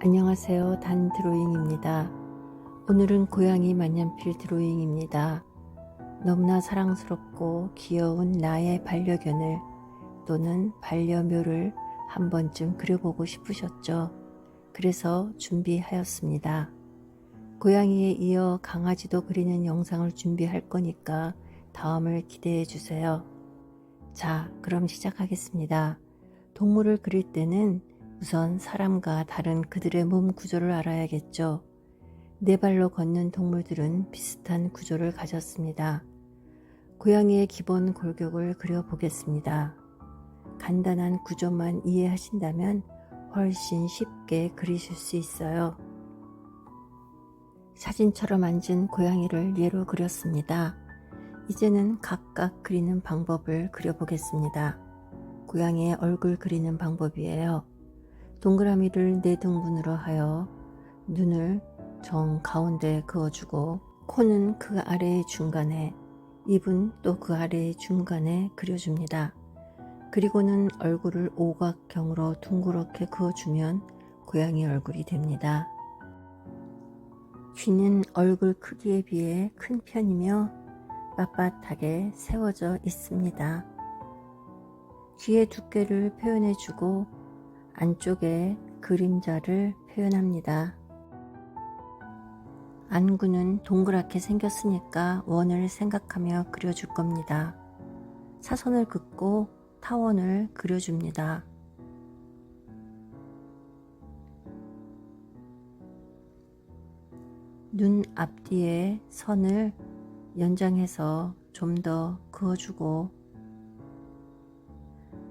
안녕하세요. 단 드로잉입니다. 오늘은 고양이 만년필 드로잉입니다. 너무나 사랑스럽고 귀여운 나의 반려견을 또는 반려묘를 한 번쯤 그려보고 싶으셨죠? 그래서 준비하였습니다. 고양이에 이어 강아지도 그리는 영상을 준비할 거니까 다음을 기대해 주세요. 자, 그럼 시작하겠습니다. 동물을 그릴 때는 우선 사람과 다른 그들의 몸 구조를 알아야겠죠. 네 발로 걷는 동물들은 비슷한 구조를 가졌습니다. 고양이의 기본 골격을 그려보겠습니다. 간단한 구조만 이해하신다면 훨씬 쉽게 그리실 수 있어요. 사진처럼 앉은 고양이를 예로 그렸습니다. 이제는 각각 그리는 방법을 그려보겠습니다. 고양이의 얼굴 그리는 방법이에요. 동그라미를 4등분으로 하여 눈을 정 가운데에 그어주고 코는 그 아래의 중간에, 입은 또 그 아래의 중간에 그려줍니다. 그리고는 얼굴을 오각형으로 둥그렇게 그어주면 고양이 얼굴이 됩니다. 귀는 얼굴 크기에 비해 큰 편이며 빳빳하게 세워져 있습니다. 귀의 두께를 표현해주고 안쪽에 그림자를 표현합니다. 안구는 동그랗게 생겼으니까 원을 생각하며 그려줄 겁니다. 사선을 긋고 타원을 그려줍니다. 눈 앞뒤에 선을 연장해서 좀 더 그어주고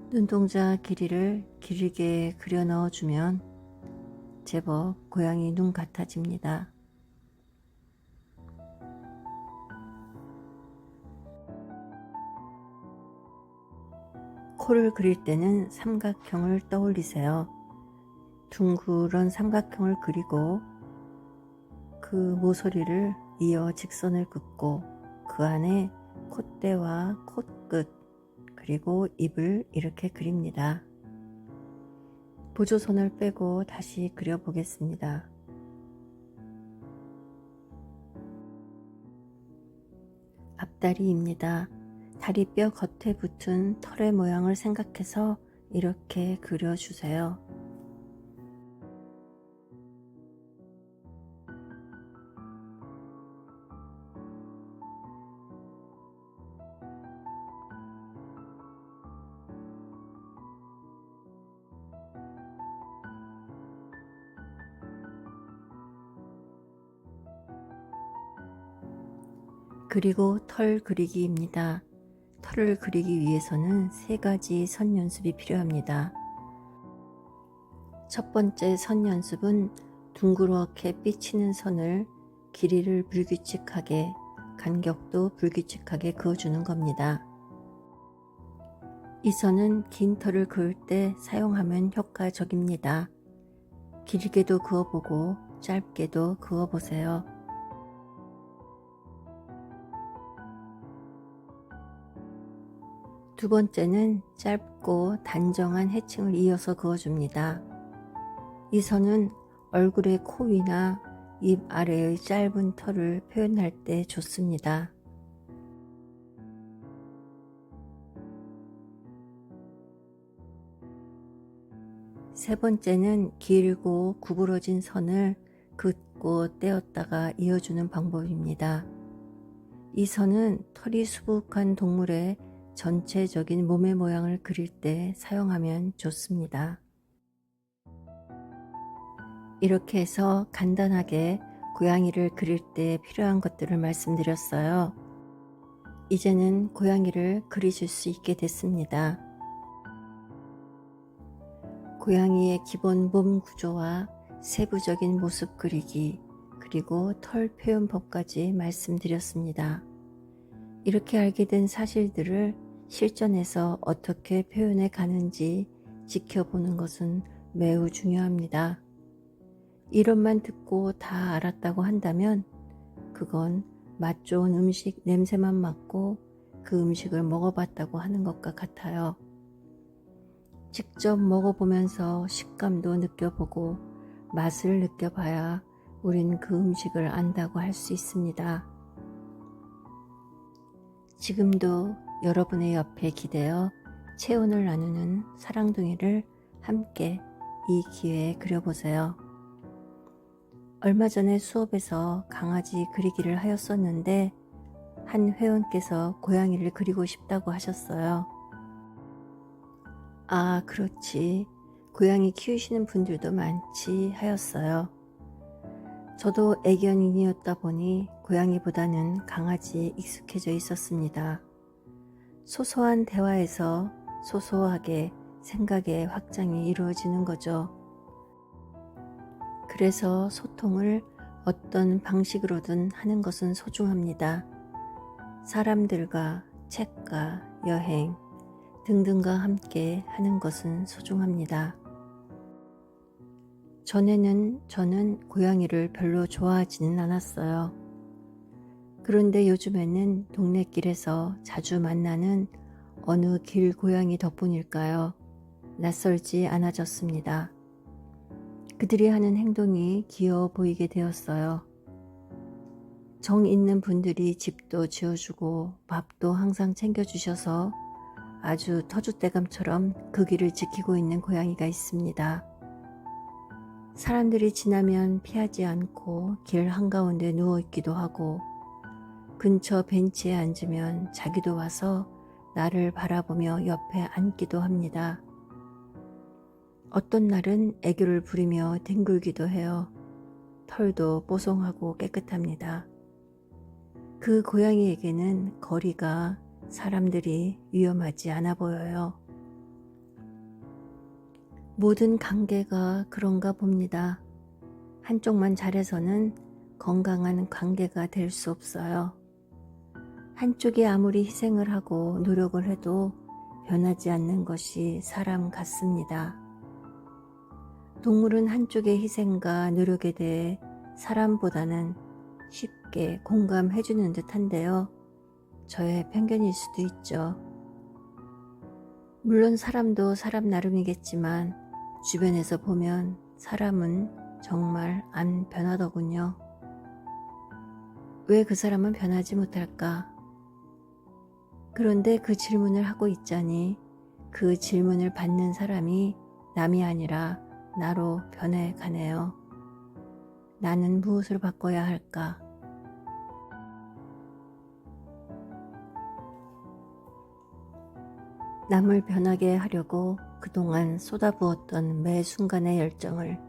눈동자 길이를 길게 그려 넣어주면 제법 고양이 눈 같아집니다. 코를 그릴 때는 삼각형을 떠올리세요. 둥그런 삼각형을 그리고 그 모서리를 이어 직선을 긋고 그 안에 콧대와 콧끝 그리고 입을 이렇게 그립니다. 보조선을 빼고 다시 그려보겠습니다. 앞다리입니다. 다리뼈 겉에 붙은 털의 모양을 생각해서 이렇게 그려주세요. 그리고 털 그리기입니다. 털을 그리기 위해서는 3가지 선 연습이 필요합니다. 첫 번째 선 연습은 둥그렇게 삐치는 선을 길이를 불규칙하게, 간격도 불규칙하게 그어주는 겁니다. 이 선은 긴 털을 그을 때 사용하면 효과적입니다. 길게도 그어보고 짧게도 그어보세요. 두 번째는 짧고 단정한 해칭을 이어서 그어줍니다. 이 선은 얼굴의 코 위나 입 아래의 짧은 털을 표현할 때 좋습니다. 세 번째는 길고 구부러진 선을 긋고 떼었다가 이어주는 방법입니다. 이 선은 털이 수북한 동물의 전체적인 몸의 모양을 그릴 때 사용하면 좋습니다. 이렇게 해서 간단하게 고양이를 그릴 때 필요한 것들을 말씀드렸어요. 이제는 고양이를 그리실 수 있게 됐습니다. 고양이의 기본 몸 구조와 세부적인 모습 그리기, 그리고 털 표현법까지 말씀드렸습니다. 이렇게 알게 된 사실들을 실전에서 어떻게 표현해 가는지 지켜보는 것은 매우 중요합니다. 이론만 듣고 다 알았다고 한다면 그건 맛 좋은 음식 냄새만 맡고 그 음식을 먹어봤다고 하는 것과 같아요. 직접 먹어보면서 식감도 느껴보고 맛을 느껴봐야 우린 그 음식을 안다고 할 수 있습니다. 지금도 여러분의 옆에 기대어 체온을 나누는 사랑둥이를 함께 이 기회에 그려보세요. 얼마 전에 수업에서 강아지 그리기를 하였었는데 한 회원께서 고양이를 그리고 싶다고 하셨어요. 아, 그렇지. 고양이 키우시는 분들도 많지 하였어요. 저도 애견인이었다 보니 고양이보다는 강아지에 익숙해져 있었습니다. 소소한 대화에서 소소하게 생각의 확장이 이루어지는 거죠. 그래서 소통을 어떤 방식으로든 하는 것은 소중합니다. 사람들과 책과 여행 등등과 함께 하는 것은 소중합니다. 전에는 저는 고양이를 별로 좋아하지는 않았어요. 그런데 요즘에는 동네 길에서 자주 만나는 어느 길 고양이 덕분일까요? 낯설지 않아졌습니다. 그들이 하는 행동이 귀여워 보이게 되었어요. 정 있는 분들이 집도 지어주고 밥도 항상 챙겨주셔서 아주 터줏대감처럼 그 길을 지키고 있는 고양이가 있습니다. 사람들이 지나면 피하지 않고 길 한가운데 누워있기도 하고 근처 벤치에 앉으면 자기도 와서 나를 바라보며 옆에 앉기도 합니다. 어떤 날은 애교를 부리며 뒹굴기도 해요. 털도 뽀송하고 깨끗합니다. 그 고양이에게는 거리가 사람들이 위험하지 않아 보여요. 모든 관계가 그런가 봅니다. 한쪽만 잘해서는 건강한 관계가 될 수 없어요. 한쪽이 아무리 희생을 하고 노력을 해도 변하지 않는 것이 사람 같습니다. 동물은 한쪽의 희생과 노력에 대해 사람보다는 쉽게 공감해주는 듯한데요. 저의 편견일 수도 있죠. 물론 사람도 사람 나름이겠지만 주변에서 보면 사람은 정말 안 변하더군요. 왜 그 사람은 변하지 못할까? 그런데 그 질문을 하고 있자니 그 질문을 받는 사람이 남이 아니라 나로 변해가네요. 나는 무엇을 바꿔야 할까? 남을 변하게 하려고 그동안 쏟아부었던 매 순간의 열정을,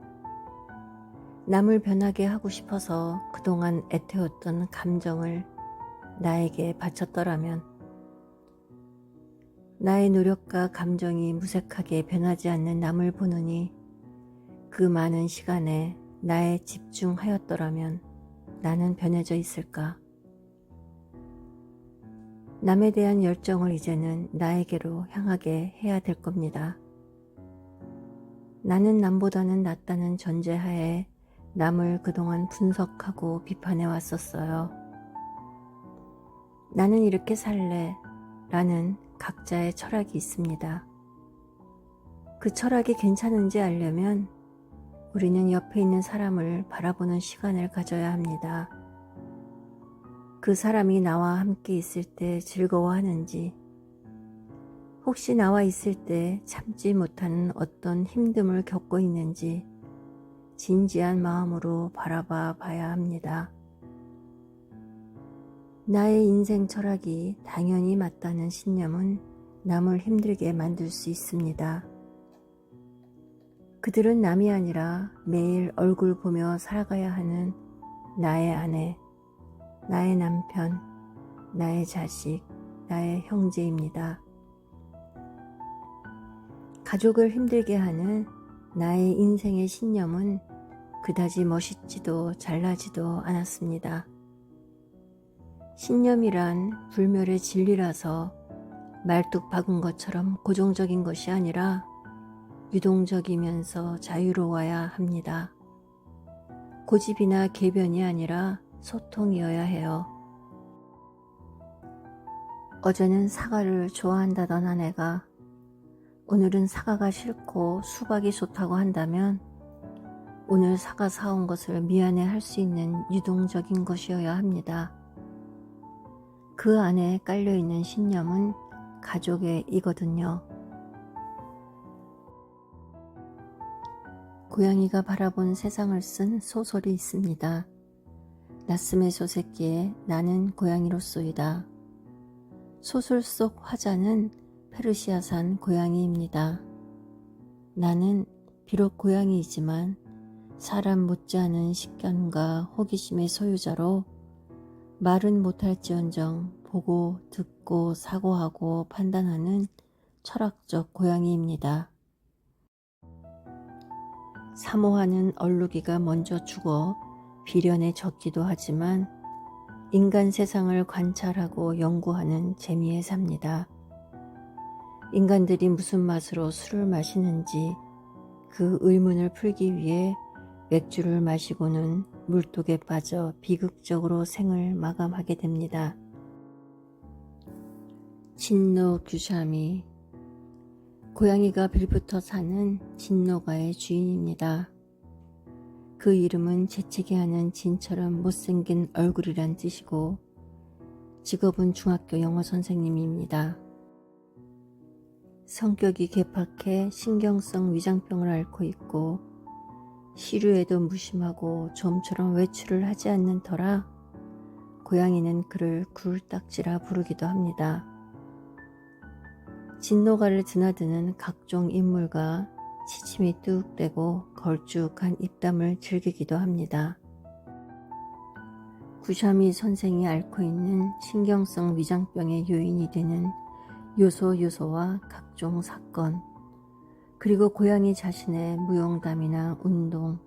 남을 변하게 하고 싶어서 그동안 애태웠던 감정을 나에게 바쳤더라면, 나의 노력과 감정이 무색하게 변하지 않는 남을 보느니 그 많은 시간에 나에 집중하였더라면 나는 변해져 있을까? 남에 대한 열정을 이제는 나에게로 향하게 해야 될 겁니다. 나는 남보다는 낫다는 전제하에 남을 그동안 분석하고 비판해 왔었어요. 나는 이렇게 살래 라는 각자의 철학이 있습니다. 그 철학이 괜찮은지 알려면 우리는 옆에 있는 사람을 바라보는 시간을 가져야 합니다. 그 사람이 나와 함께 있을 때 즐거워하는지, 혹시 나와 있을 때 참지 못하는 어떤 힘듦을 겪고 있는지 진지한 마음으로 바라봐 봐야 합니다. 나의 인생 철학이 당연히 맞다는 신념은 남을 힘들게 만들 수 있습니다. 그들은 남이 아니라 매일 얼굴 보며 살아가야 하는 나의 아내, 나의 남편, 나의 자식, 나의 형제입니다. 가족을 힘들게 하는 나의 인생의 신념은 그다지 멋있지도 잘나지도 않았습니다. 신념이란 불멸의 진리라서 말뚝 박은 것처럼 고정적인 것이 아니라 유동적이면서 자유로워야 합니다. 고집이나 궤변이 아니라 소통이어야 해요. 어제는 사과를 좋아한다던 아내가 오늘은 사과가 싫고 수박이 좋다고 한다면 오늘 사가 사온 것을 미안해 할 수 있는 유동적인 것이어야 합니다. 그 안에 깔려있는 신념은 가족의 이거든요. 고양이가 바라본 세상을 쓴 소설이 있습니다. 나스메 소세키의 나는 고양이로소이다. 소설 속 화자는 페르시아산 고양이입니다. 나는 비록 고양이이지만 사람 못지않은 식견과 호기심의 소유자로 말은 못할지언정 보고 듣고 사고하고 판단하는 철학적 고양이입니다. 사모하는 얼룩이가 먼저 죽어 비련에 젖기도 하지만 인간 세상을 관찰하고 연구하는 재미에 삽니다. 인간들이 무슨 맛으로 술을 마시는지 그 의문을 풀기 위해 맥주를 마시고는 물독에 빠져 비극적으로 생을 마감하게 됩니다. 진노 규샤미, 고양이가 빌부터 사는 진노가의 주인입니다. 그 이름은 재채기 하는 진처럼 못생긴 얼굴이란 뜻이고 직업은 중학교 영어 선생님입니다. 성격이 괴팍해 신경성 위장병을 앓고 있고 시류에도 무심하고 좀처럼 외출을 하지 않는 터라 고양이는 그를 굴딱지라 부르기도 합니다. 진노가를 드나드는 각종 인물과 치침이 뚝대고 걸쭉한 입담을 즐기기도 합니다. 구샤미 선생이 앓고 있는 신경성 위장병의 요인이 되는 요소와 각종 사건, 그리고 고양이 자신의 무용담이나 운동,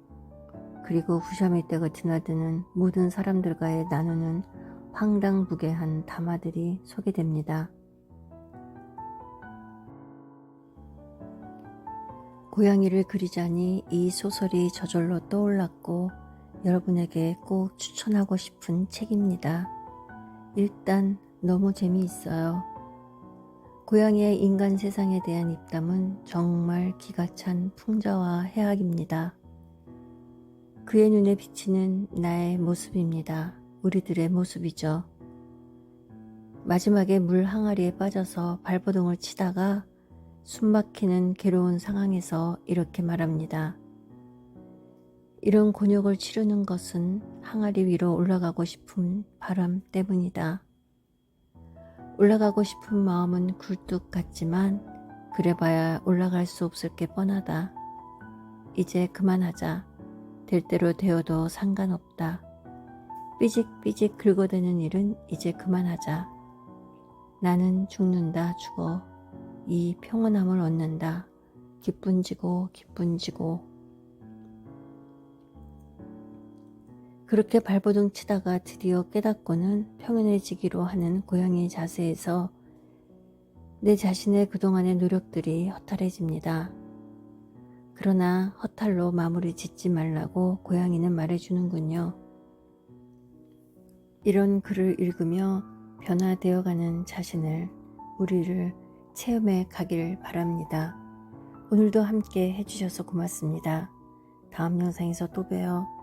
그리고 구샤미 떼가 드나드는 모든 사람들과의 나누는 황당무계한 담화들이 소개됩니다. 고양이를 그리자니 이 소설이 저절로 떠올랐고 여러분에게 꼭 추천하고 싶은 책입니다. 일단 너무 재미있어요. 고양이의 인간 세상에 대한 입담은 정말 기가 찬 풍자와 해악입니다. 그의 눈에 비치는 나의 모습입니다. 우리들의 모습이죠. 마지막에 물 항아리에 빠져서 발버둥을 치다가 숨막히는 괴로운 상황에서 이렇게 말합니다. 이런 곤욕을 치르는 것은 항아리 위로 올라가고 싶은 바람 때문이다. 올라가고 싶은 마음은 굴뚝 같지만 그래봐야 올라갈 수 없을 게 뻔하다. 이제 그만하자. 될 대로 되어도 상관없다. 삐직삐직 긁어대는 일은 이제 그만하자. 나는 죽는다 죽어. 이 평온함을 얻는다. 기쁜지고 기쁜지고. 그렇게 발버둥 치다가 드디어 깨닫고는 평온해지기로 하는 고양이의 자세에서 내 자신의 그동안의 노력들이 허탈해집니다. 그러나 허탈로 마무리 짓지 말라고 고양이는 말해주는군요. 이런 글을 읽으며 변화되어가는 자신을, 우리를 체험해 가길 바랍니다. 오늘도 함께 해주셔서 고맙습니다. 다음 영상에서 또 봬요.